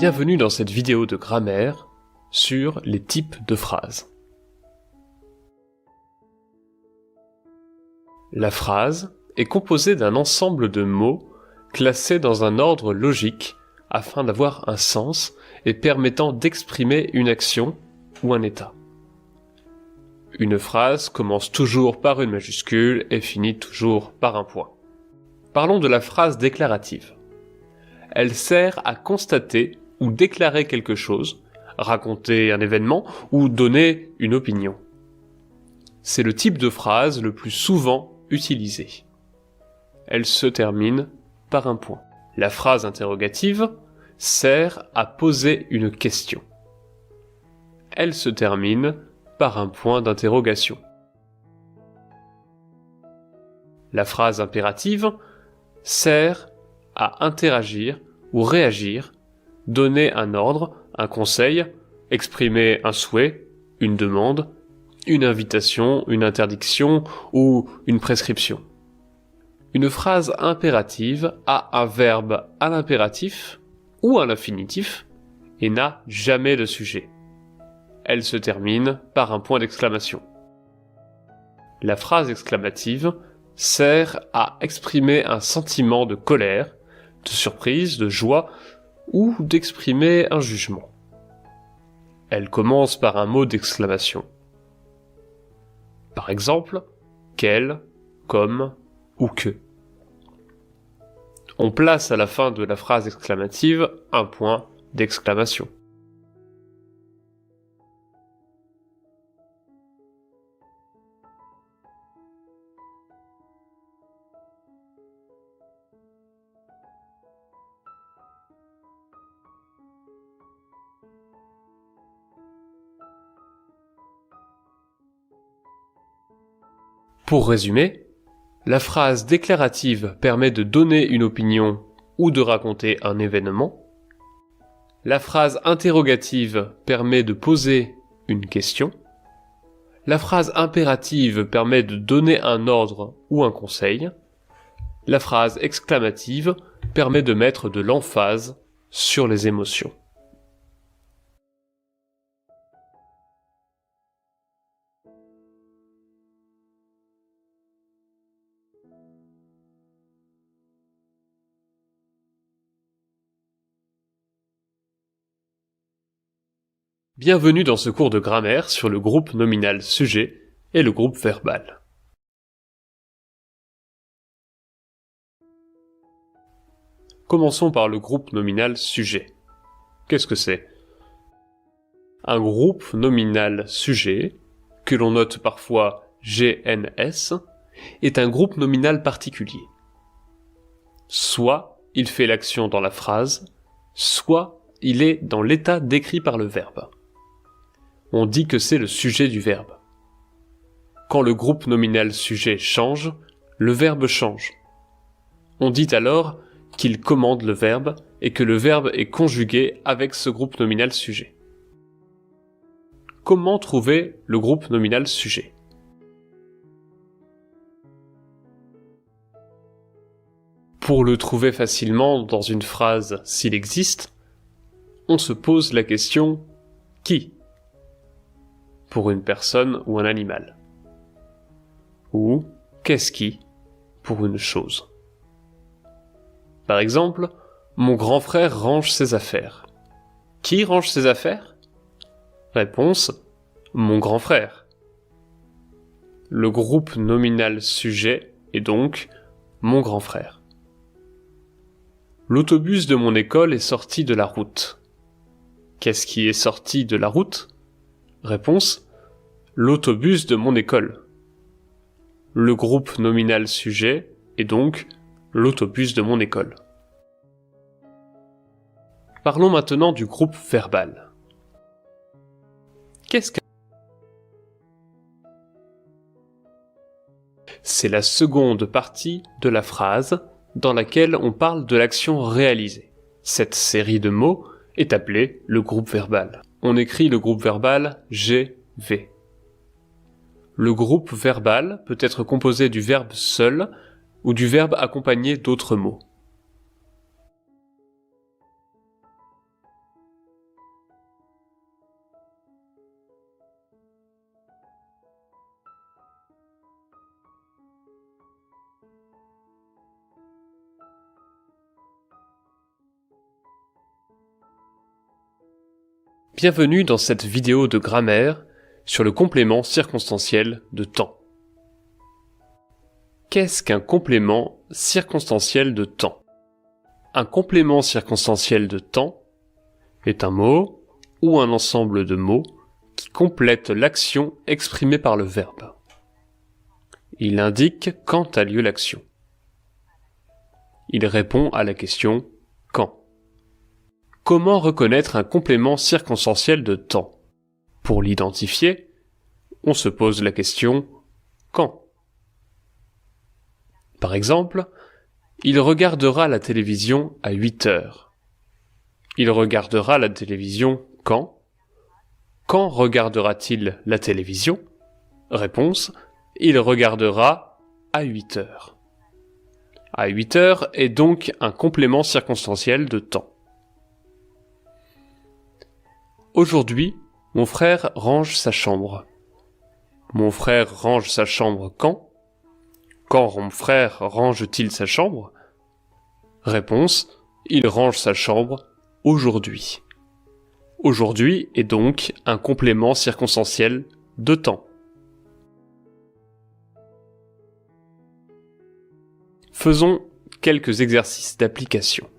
Bienvenue dans cette vidéo de grammaire sur les types de phrases. La phrase est composée d'un ensemble de mots classés dans un ordre logique afin d'avoir un sens et permettant d'exprimer une action ou un état. Une phrase commence toujours par une majuscule et finit toujours par un point. Parlons de la phrase déclarative. Elle sert à constater ou déclarer quelque chose, raconter un événement ou donner une opinion. C'est le type de phrase le plus souvent utilisé. Elle se termine par un point. La phrase interrogative sert à poser une question. Elle se termine par un point d'interrogation. La phrase impérative sert à interagir ou réagir, donner un ordre, un conseil, exprimer un souhait, une demande, une invitation, une interdiction ou une prescription. Une phrase impérative a un verbe à l'impératif ou à l'infinitif et n'a jamais de sujet. Elle se termine par un point d'exclamation. La phrase exclamative sert à exprimer un sentiment de colère, de surprise, de joie ou d'exprimer un jugement. Elle commence par un mot d'exclamation. Par exemple, quel, comme ou que. On place à la fin de la phrase exclamative un point d'exclamation. Pour résumer, la phrase déclarative permet de donner une opinion ou de raconter un événement. La phrase interrogative permet de poser une question. La phrase impérative permet de donner un ordre ou un conseil. La phrase exclamative permet de mettre de l'emphase sur les émotions. Bienvenue dans ce cours de grammaire sur le groupe nominal sujet et le groupe verbal. Commençons par le groupe nominal sujet. Qu'est-ce que c'est? Un groupe nominal sujet, que l'on note parfois GNS, est un groupe nominal particulier. Soit il fait l'action dans la phrase, soit il est dans l'état décrit par le verbe. On dit que c'est le sujet du verbe. Quand le groupe nominal sujet change, le verbe change. On dit alors qu'il commande le verbe et que le verbe est conjugué avec ce groupe nominal sujet. Comment trouver le groupe nominal sujet? Pour le trouver facilement dans une phrase s'il existe, on se pose la question « qui ?» pour une personne ou un animal. Ou « qu'est-ce qui ?» pour une chose. Par exemple, mon grand frère range ses affaires. Qui range ses affaires? Réponse, mon grand frère. Le groupe nominal sujet est donc mon grand frère. L'autobus de mon école est sorti de la route. Qu'est-ce qui est sorti de la route? Réponse, l'autobus de mon école. Le groupe nominal sujet est donc l'autobus de mon école. Parlons maintenant du groupe verbal. Qu'est-ce que c'est? La seconde partie de la phrase dans laquelle on parle de l'action réalisée. Cette série de mots est appelée le groupe verbal. On écrit le groupe verbal GV. Le groupe verbal peut être composé du verbe seul ou du verbe accompagné d'autres mots. Bienvenue dans cette vidéo de grammaire sur le complément circonstanciel de temps. Qu'est-ce qu'un complément circonstanciel de temps? Un complément circonstanciel de temps est un mot ou un ensemble de mots qui complète l'action exprimée par le verbe. Il indique quand a lieu l'action. Il répond à la question « quand ». Comment reconnaître un complément circonstanciel de temps? Pour l'identifier, on se pose la question « quand ». Par exemple, il regardera la télévision à 8 heures. Il regardera la télévision quand? Quand regardera-t-il la télévision? Réponse, il regardera à 8 heures. À 8 heures est donc un complément circonstanciel de temps. Aujourd'hui, mon frère range sa chambre. Mon frère range sa chambre quand? Quand mon frère range-t-il sa chambre? Réponse, il range sa chambre aujourd'hui. Aujourd'hui est donc un complément circonstanciel de temps. Faisons quelques exercices d'application.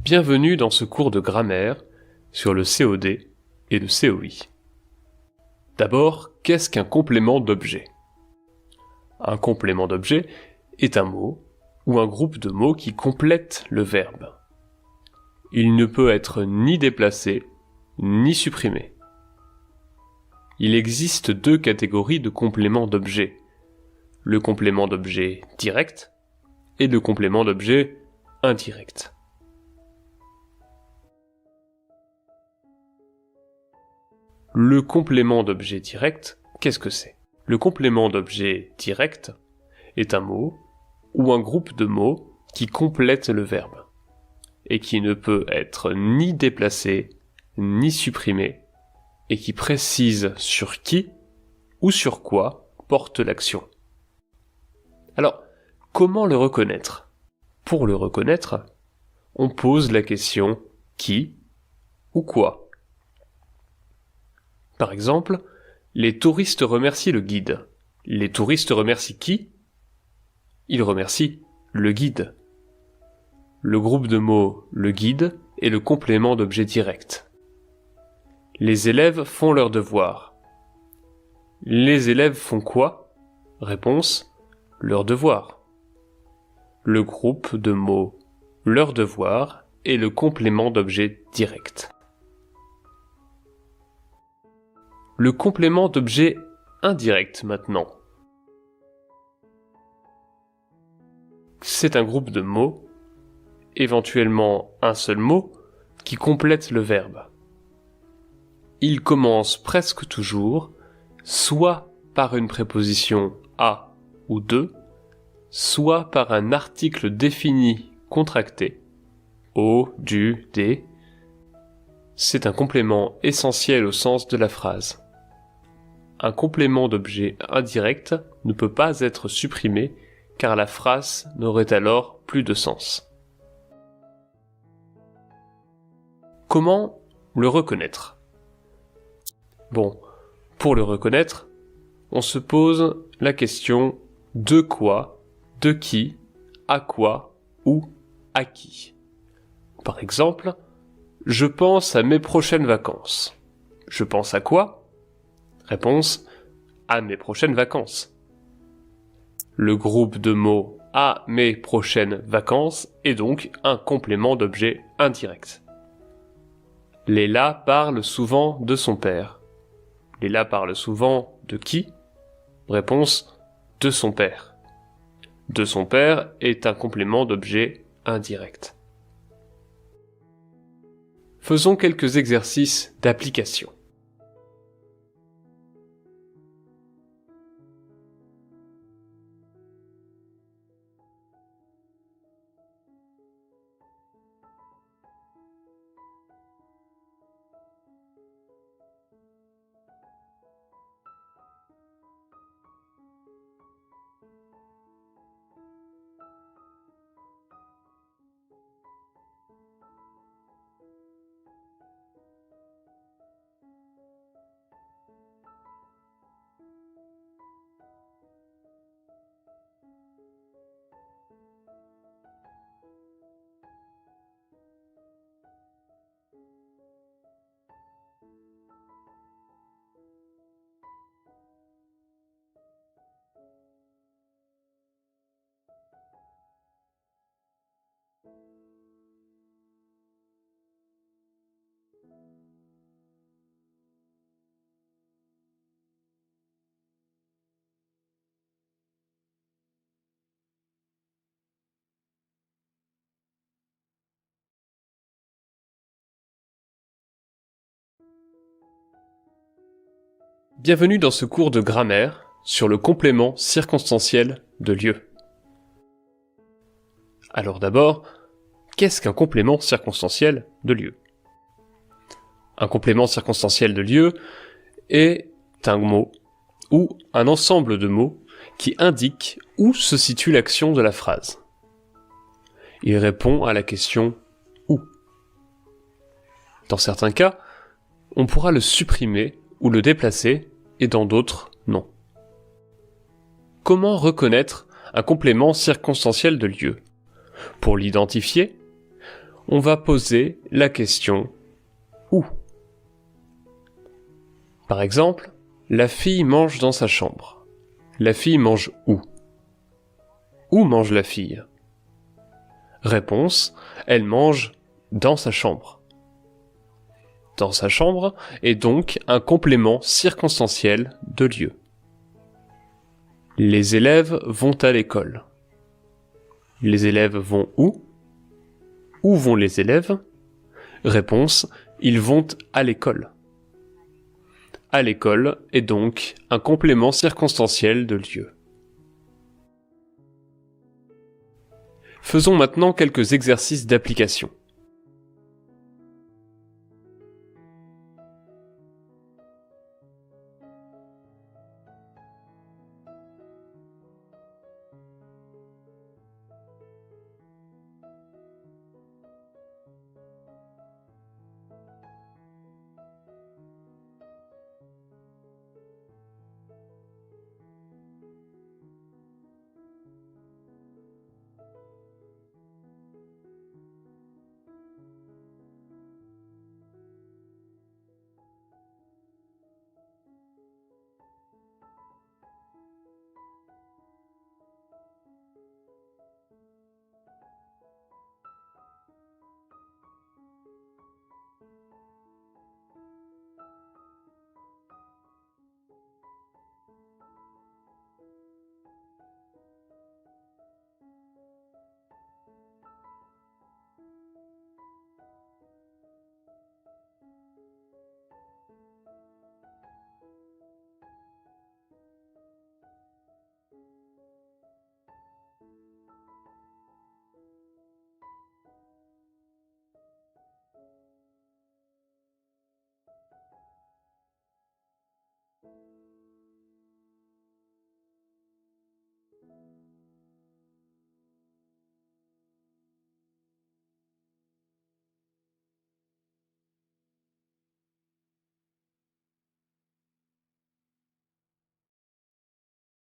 Bienvenue dans ce cours de grammaire sur le COD et le COI. D'abord, qu'est-ce qu'un complément d'objet? Un complément d'objet est un mot ou un groupe de mots qui complète le verbe. Il ne peut être ni déplacé ni supprimé. Il existe deux catégories de compléments d'objet: le complément d'objet direct et le complément d'objet indirect. Le complément d'objet direct, qu'est-ce que c'est? Le complément d'objet direct est un mot ou un groupe de mots qui complète le verbe et qui ne peut être ni déplacé ni supprimé et qui précise sur qui ou sur quoi porte l'action. Alors, comment le reconnaître? Pour le reconnaître, on pose la question qui ou quoi. Par exemple, les touristes remercient le guide. Les touristes remercient qui? Ils remercient le guide. Le groupe de mots le guide est le complément d'objet direct. Les élèves font leurs devoirs. Les élèves font quoi? Réponse, leurs devoirs. Le groupe de mots leurs devoirs est le complément d'objet direct. Le complément d'objet indirect maintenant. C'est un groupe de mots, éventuellement un seul mot, qui complète le verbe. Il commence presque toujours soit par une préposition à ou de, soit par un article défini contracté, au, du, des. C'est un complément essentiel au sens de la phrase. Un complément d'objet indirect ne peut pas être supprimé car la phrase n'aurait alors plus de sens. Comment le reconnaître. Bon, pour le reconnaître, on se pose la question de quoi, de qui, à quoi ou à qui. Par exemple, je pense à mes prochaines vacances. Je pense à quoi? Réponse, à mes prochaines vacances. Le groupe de mots à mes prochaines vacances est donc un complément d'objet indirect. Léla parle souvent de son père. Léla parle souvent de qui? Réponse, de son père. De son père est un complément d'objet indirect. Faisons quelques exercices d'application. Bienvenue dans ce cours de grammaire sur le complément circonstanciel de lieu. Alors d'abord, qu'est-ce qu'un complément circonstanciel de lieu? Un complément circonstanciel de lieu est un mot ou un ensemble de mots qui indique où se situe l'action de la phrase. Il répond à la question où. Dans certains cas, on pourra le supprimer ou le déplacer et dans d'autres, non. Comment reconnaître un complément circonstanciel de lieu? Pour l'identifier, on va poser la question où. Par exemple, la fille mange dans sa chambre. La fille mange où? Où mange la fille? Réponse, elle mange dans sa chambre. Dans sa chambre est donc un complément circonstanciel de lieu. Les élèves vont à l'école. Les élèves vont où? Où vont les élèves? Réponse, ils vont à l'école. À l'école est donc un complément circonstanciel de lieu. Faisons maintenant quelques exercices d'application.